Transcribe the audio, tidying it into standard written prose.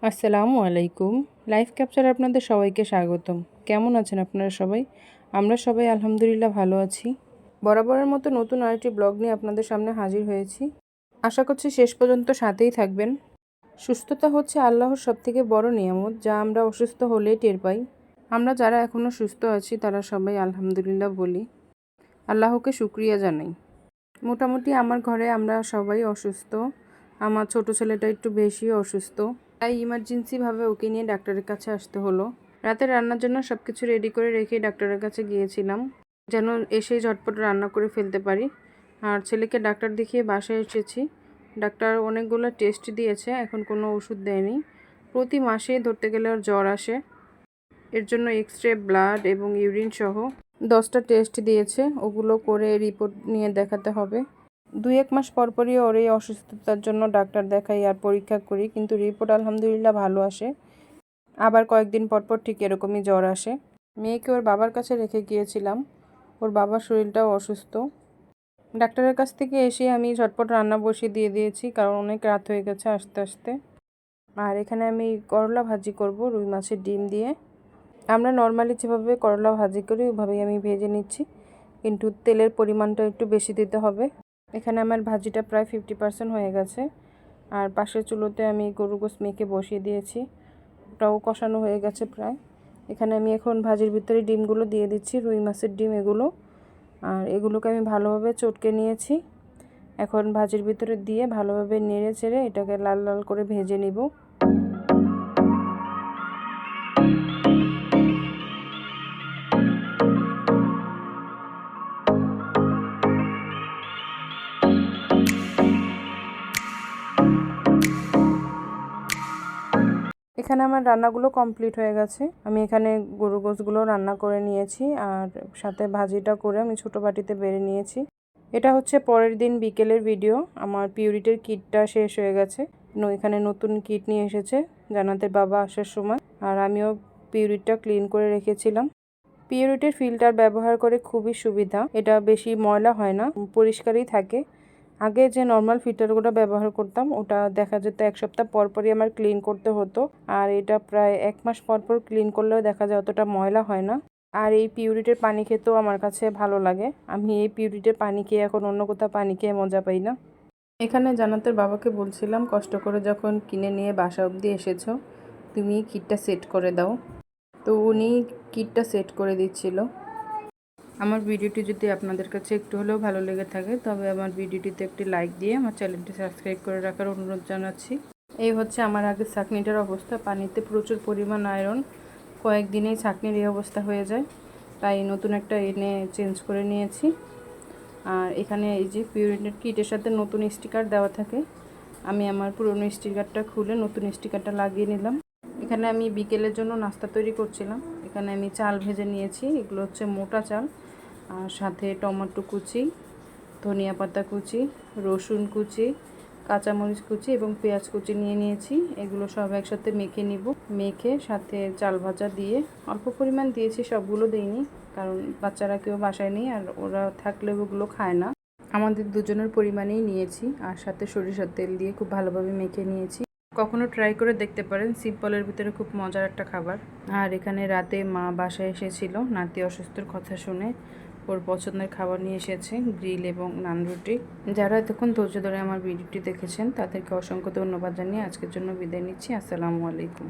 আসসালামু আলাইকুম। Life capture আপনাদের সবাইকে স্বাগতম। কেমন আছেন আপনারা সবাই? আমরা সবাই আলহামদুলিল্লাহ ভালো আছি। বরাবরের মতো নতুন আরেকটি ব্লগ নিয়ে আপনাদের সামনে হাজির হয়েছি। আশা করছি শেষ পর্যন্ত সাথেই থাকবেন। সুস্থতা হচ্ছে আল্লাহর সবথেকে বড় নিয়ামত, যা আমরা অসুস্থ হলেই টের পাই। আমরা যারা এখনও সুস্থ আছি তারা সবাই আলহামদুলিল্লাহ বলি, আল্লাহকে শুকরিয়া জানাই। মোটামুটি আমার ঘরে আমরা সবাই অসুস্থ। আমার ছোট ছেলেটা একটু বেশি অসুস্থ, তাই ইমার্জেন্সিভাবে ওকে নিয়ে ডাক্তারের কাছে আসতে হলো। রাতে রান্নার জন্য সব কিছু রেডি করে রেখে ডাক্তারের কাছে গিয়েছিলাম, যেন এসেই ঝটপট রান্না করে ফেলতে পারি। আর ছেলেকে ডাক্তার দেখিয়ে বাসায় এসেছি। ডাক্তার অনেকগুলো টেস্ট দিয়েছে, এখন কোনো ওষুধ দেয়নি। প্রতি মাসেই ধরতে গেলে ওর জ্বর আসে, এর জন্য এক্স-রে, ব্লাড এবং ইউরিন সহ 10টা টেস্ট দিয়েছে। ওগুলো করে রিপোর্ট নিয়ে দেখাতে হবে। 2-1 মাস পরপরই ওর এই অসুস্থতার জন্য ডাক্তার দেখাই আর পরীক্ষা করি, কিন্তু রিপোর্ট আলহামদুলিল্লাহ ভালো আসে। আবার কয়েকদিন পরপর ঠিক এরকমই জ্বর আসে। মেয়েকে ওর বাবার কাছে রেখে গিয়েছিলাম, ওর বাবার শরীরটাও অসুস্থ। ডাক্তারের কাছ থেকে এসে আমি ঝটপট রান্না বসিয়ে দিয়ে দিয়েছি, কারণ অনেক রাত হয়ে গেছে আসতে আসতে। আর এখানে আমি করলা ভাজি করব রুই মাছের ডিম দিয়ে। আমরা নর্মালি যেভাবে করলা ভাজি করি ওইভাবেই আমি ভেজে নিচ্ছি, কিন্তু তেলের পরিমাণটা একটু বেশি দিতে হবে। এখানে আমার ভাজিটা প্রায় 50% হয়ে গেছে। আর পাশের চুলোতে আমি গরুর গোশত মেখে বসিয়ে দিয়েছি, ওটাও কষানো হয়ে গেছে প্রায়। এখানে আমি এখন ভাজির ভিতরে ডিমগুলো দিয়ে দিচ্ছি, রুই মাছের ডিম এগুলো। আর এগুলোকে আমি ভালোভাবে চটকে নিয়েছি। এখন ভাজির ভিতরে দিয়ে ভালোভাবে নেড়ে চেড়ে এটাকে লাল লাল করে ভেজে নিব। এখানে আমার রান্নাগুলো কমপ্লিট হয়ে গেছে। আমি এখানে গরুর গোশতগুলো রান্না করে নিয়েছি, আর সাথে ভাজিটা করে আমি ছোটো বাটিতে বেড়ে নিয়েছি। এটা হচ্ছে পরের দিন বিকেলের ভিডিও। আমার পিউরিটির কিটটা শেষ হয়ে গেছে। এখানে নতুন কিট নিয়ে এসেছে জান্নাতের বাবা আসার সময়, আর আমিও পিউরিটটা ক্লিন করে রেখেছিলাম। পিউরিটির ফিল্টার ব্যবহার করে খুবই সুবিধা, এটা বেশি ময়লা হয় না, পরিষ্কারই থাকে। আগে যে নর্মাল ফিল্টারগুলো ব্যবহার করতাম ওটা দেখা যেত 1 সপ্তাহ পরপরই আমার ক্লিন করতে হতো, আর এটা প্রায় 1 মাস পরপর ক্লিন করলেও দেখা যায় অতটা ময়লা হয় না। আর এই পিউরিটির পানি খেতেও আমার কাছে ভালো লাগে। আমি এই পিউরিটির পানি খেয়ে এখন অন্য কোথাও পানি খেয়ে মজা পাই না। এখানে জান্নাতের বাবাকে বলছিলাম, কষ্ট করে যখন কিনে নিয়ে বাসা অবধি এসেছো, তুমি কিটটা সেট করে দাও। তো উনি কিটটা সেট করে দিচ্ছিল। আমার ভিডিওটি যদি আপনাদের কাছে একটু হলেও ভালো লেগে থাকে, তবে আমার ভিডিওটিতে একটি লাইক দিয়ে আমার চ্যানেলটি সাবস্ক্রাইব করে রাখার অনুরোধ জানাচ্ছি। এই হচ্ছে আমার আগের ছাঁকনিটার অবস্থা। পানিতে প্রচুর পরিমাণ আয়রন, কয়েকদিনেই ছাঁকনির এই অবস্থা হয়ে যায়, তাই নতুন একটা এনে চেঞ্জ করে নিয়েছি। আর এখানে এই যে পিউরিটির কিটের সাথে নতুন স্টিকার দেওয়া থাকে, আমি আমার পুরনো স্টিকারটা খুলে নতুন স্টিকারটা লাগিয়ে নিলাম। এখানে আমি বিকেলের জন্য নাস্তা তৈরি করছিলাম। এখানে আমি চাল ভেজে নিয়েছি, এগুলো হচ্ছে মোটা চাল। আর সাথে টমেটো কুচি, ধনিয়া পাতা কুচি, রসুন কুচি, কাঁচামরিচ কুচি এবং পেঁয়াজ কুচি নিয়ে নিয়েছি। এগুলো সব একসাথে মেখে নিব। মেখে সাথে চাল ভাজা দিয়ে, অল্প পরিমাণ দিয়েছি, সবগুলো দিইনি, কারণ বাচ্চারা কেউ বাসায় নেই আর ওরা থাকলে ওগুলো খায় না। আমাদের দুজনের পরিমাণেই নিয়েছি, আর সাথে সরিষার তেল দিয়ে খুব ভালোভাবে মেখে নিয়েছি। কখনো ট্রাই করে দেখতে পারেন, সিম্পলের ভিতরে খুব মজার একটা খাবার। আর এখানে রাতে মা বাসায় এসেছিল নাতি অসুস্থর কথা শুনে, ওর পছন্দের খাবার নিয়ে এসেছে, গ্রিল এবং নান রুটি। যারা এতক্ষণ ধৈর্য ধরে আমার ভিডিওটি দেখেছেন তাদেরকে অসংখ্য ধন্যবাদ জানিয়ে আজকের জন্য বিদায় নিচ্ছি। আসসালামু আলাইকুম।